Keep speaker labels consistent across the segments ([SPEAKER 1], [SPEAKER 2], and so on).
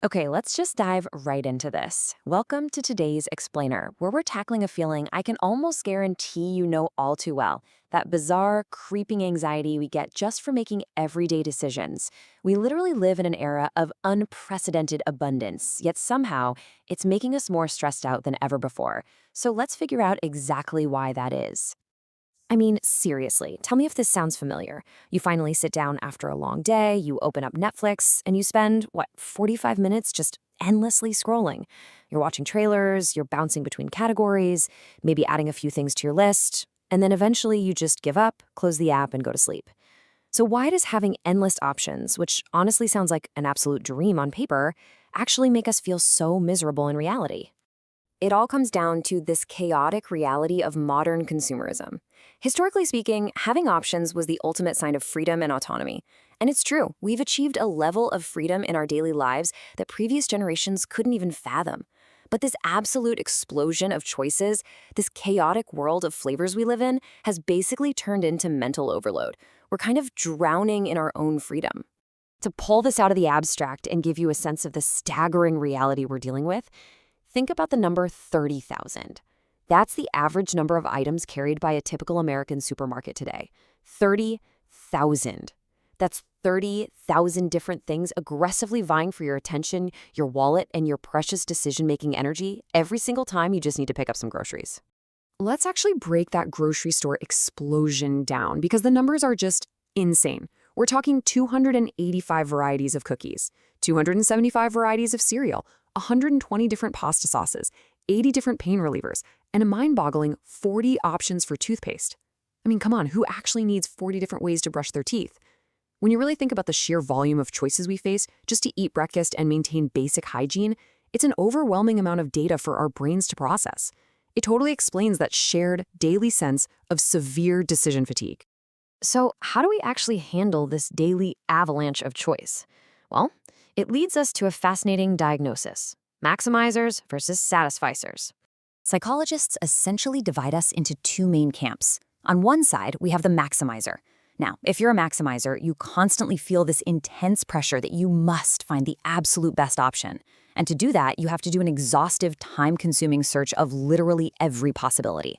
[SPEAKER 1] Okay, let's just dive right into this. Welcome to today's Explainer, where we're tackling a feeling I can almost guarantee you know all too well, that bizarre, creeping anxiety we get just for making everyday decisions. We literally live in an era of unprecedented abundance, yet somehow it's making us more stressed out than ever before. So let's figure out exactly why that is. I mean, seriously, tell me if this sounds familiar. You finally sit down after a long day, you open up Netflix, and you spend, 45 minutes just endlessly scrolling. You're watching trailers, you're bouncing between categories, maybe adding a few things to your list, and then eventually you just give up, close the app, and go to sleep. So, why does having endless options, which honestly sounds like an absolute dream on paper, actually make us feel so miserable in reality? It all comes down to this chaotic reality of modern consumerism. Historically speaking, having options was the ultimate sign of freedom and autonomy. And it's true, we've achieved a level of freedom in our daily lives that previous generations couldn't even fathom. But this absolute explosion of choices, this chaotic world of flavors we live in, has basically turned into mental overload. We're kind of drowning in our own freedom. To pull this out of the abstract and give you a sense of the staggering reality we're dealing with, think about the number 30,000. That's the average number of items carried by a typical American supermarket today. 30,000. That's 30,000 different things aggressively vying for your attention, your wallet, and your precious decision-making energy every single time you just need to pick up some groceries. Let's actually break that grocery store explosion down because the numbers are just insane. We're talking 285 varieties of cookies, 275 varieties of cereal, 120 different pasta sauces, 80 different pain relievers, and a mind-boggling 40 options for toothpaste. I mean, come on, who actually needs 40 different ways to brush their teeth? When you really think about the sheer volume of choices we face just to eat breakfast and maintain basic hygiene, it's an overwhelming amount of data for our brains to process. It totally explains that shared daily sense of severe decision fatigue. So, how do we actually handle this daily avalanche of choice? Well, it leads us to a fascinating diagnosis: maximizers versus satisficers. Psychologists essentially divide us into two main camps. On one side, we have the maximizer. Now, if you're a maximizer, you constantly feel this intense pressure that you must find the absolute best option. And to do that, you have to do an exhaustive, time-consuming search of literally every possibility.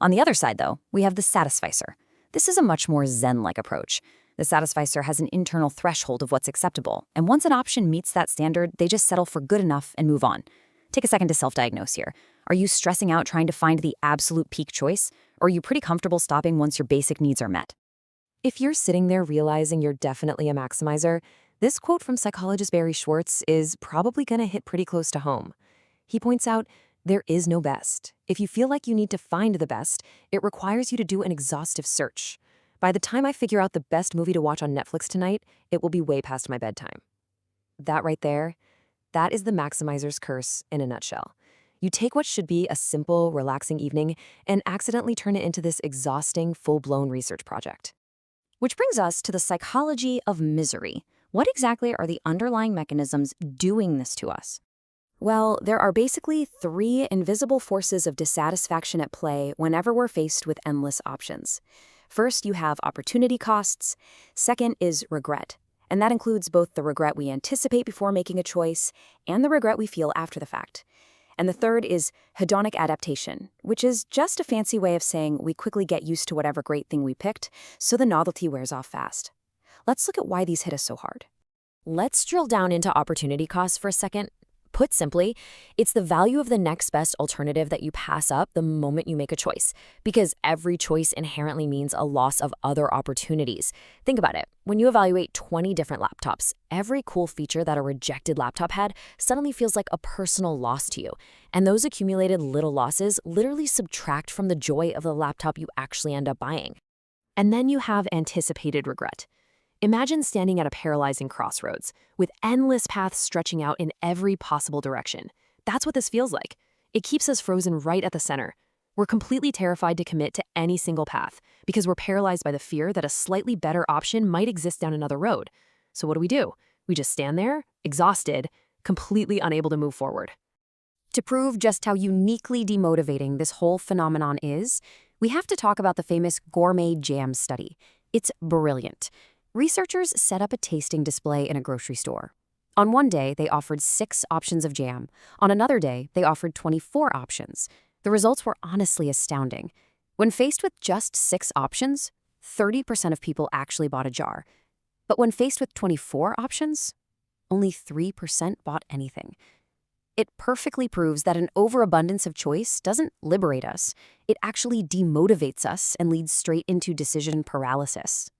[SPEAKER 1] On the other side, though, we have the satisficer. This is a much more Zen-like approach. The satisficer has an internal threshold of what's acceptable, and once an option meets that standard, they just settle for good enough and move on. Take a second to self-diagnose here. Are you stressing out trying to find the absolute peak choice, or are you pretty comfortable stopping once your basic needs are met? If you're sitting there realizing you're definitely a maximizer, this quote from psychologist Barry Schwartz is probably going to hit pretty close to home. He points out, there is no best. If you feel like you need to find the best, it requires you to do an exhaustive search. By the time I figure out the best movie to watch on Netflix tonight, it will be way past my bedtime. That right there, that is the maximizer's curse in a nutshell. You take what should be a simple, relaxing evening and accidentally turn it into this exhausting, full-blown research project. Which brings us to the psychology of misery. What exactly are the underlying mechanisms doing this to us? Well, there are basically three invisible forces of dissatisfaction at play whenever we're faced with endless options. First, you have opportunity costs. Second is regret. And that includes both the regret we anticipate before making a choice and the regret we feel after the fact. And the third is hedonic adaptation, which is just a fancy way of saying we quickly get used to whatever great thing we picked, so the novelty wears off fast. Let's look at why these hit us so hard. Let's drill down into opportunity costs for a second. Put simply, it's the value of the next best alternative that you pass up the moment you make a choice, because every choice inherently means a loss of other opportunities. Think about it. When you evaluate 20 different laptops, every cool feature that a rejected laptop had suddenly feels like a personal loss to you. And those accumulated little losses literally subtract from the joy of the laptop you actually end up buying. And then you have anticipated regret. Imagine standing at a paralyzing crossroads, with endless paths stretching out in every possible direction. That's what this feels like. It keeps us frozen right at the center. We're completely terrified to commit to any single path, because we're paralyzed by the fear that a slightly better option might exist down another road. So what do? We just stand there, exhausted, completely unable to move forward. To prove just how uniquely demotivating this whole phenomenon is, we have to talk about the famous gourmet jam study. It's brilliant. Researchers set up a tasting display in a grocery store. On one day, they offered 6 options of jam. On another day, they offered 24 options. The results were honestly astounding. When faced with just 6 options, 30% of people actually bought a jar. But when faced with 24 options, only 3% bought anything. It perfectly proves that an overabundance of choice doesn't liberate us. It actually demotivates us and leads straight into decision paralysis.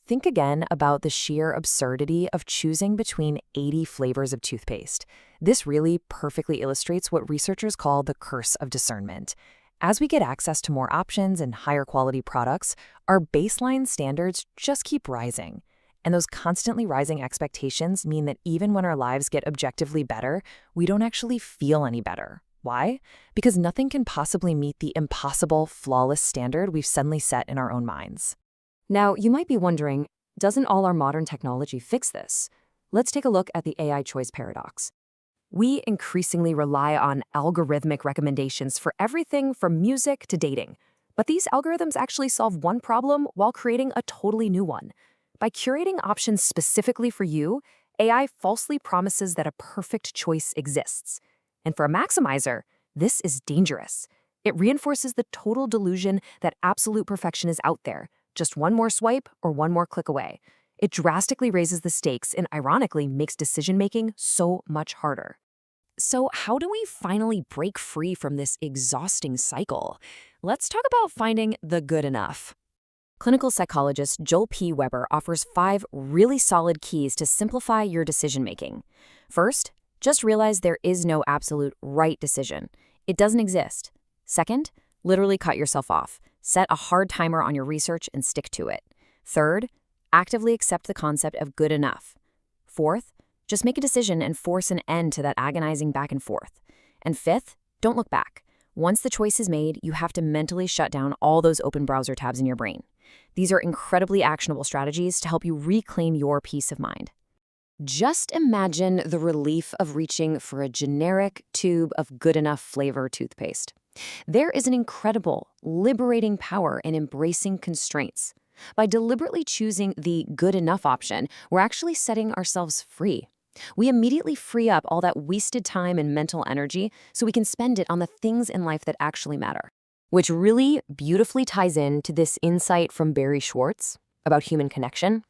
[SPEAKER 1] Think again about the sheer absurdity of choosing between 80 flavors of toothpaste. This really perfectly illustrates what researchers call the curse of discernment. As we get access to more options and higher quality products, our baseline standards just keep rising. And those constantly rising expectations mean that even when our lives get objectively better, we don't actually feel any better. Why? Because nothing can possibly meet the impossible, flawless standard we've suddenly set in our own minds. Now, you might be wondering, doesn't all our modern technology fix this? Let's take a look at the AI choice paradox. We increasingly rely on algorithmic recommendations for everything from music to dating. But these algorithms actually solve one problem while creating a totally new one. By curating options specifically for you, AI falsely promises that a perfect choice exists. And for a maximizer, this is dangerous. It reinforces the total delusion that absolute perfection is out there, just one more swipe or one more click away. It drastically raises the stakes and ironically makes decision-making so much harder. So how do we finally break free from this exhausting cycle? Let's talk about finding the good enough. Clinical psychologist Joel P. Weber offers 5 really solid keys to simplify your decision-making. First, just realize there is no absolute right decision. It doesn't exist. Second, literally cut yourself off. Set a hard timer on your research and stick to it. Third, actively accept the concept of good enough. Fourth, just make a decision and force an end to that agonizing back and forth. And fifth, don't look back. Once the choice is made, you have to mentally shut down all those open browser tabs in your brain. These are incredibly actionable strategies to help you reclaim your peace of mind. Just imagine the relief of reaching for a generic tube of good enough flavor toothpaste. There is an incredible, liberating power in embracing constraints. By deliberately choosing the good enough option, we're actually setting ourselves free. We immediately free up all that wasted time and mental energy so we can spend it on the things in life that actually matter. Which really beautifully ties in to this insight from Barry Schwartz about human connection.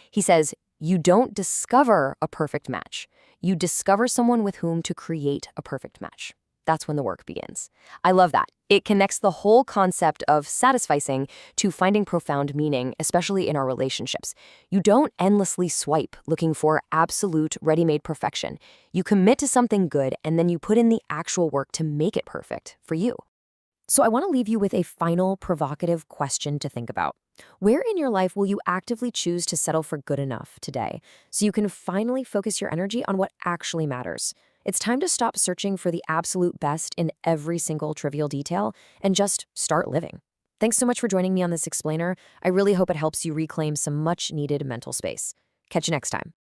[SPEAKER 1] He says, you don't discover a perfect match. You discover someone with whom to create a perfect match. That's when the work begins. I love that. It connects the whole concept of satisficing to finding profound meaning, especially in our relationships. You don't endlessly swipe looking for absolute ready-made perfection. You commit to something good and then you put in the actual work to make it perfect for you. So I want to leave you with a final provocative question to think about. Where in your life will you actively choose to settle for good enough today so you can finally focus your energy on what actually matters? It's time to stop searching for the absolute best in every single trivial detail and just start living. Thanks so much for joining me on this explainer. I really hope it helps you reclaim some much-needed mental space. Catch you next time.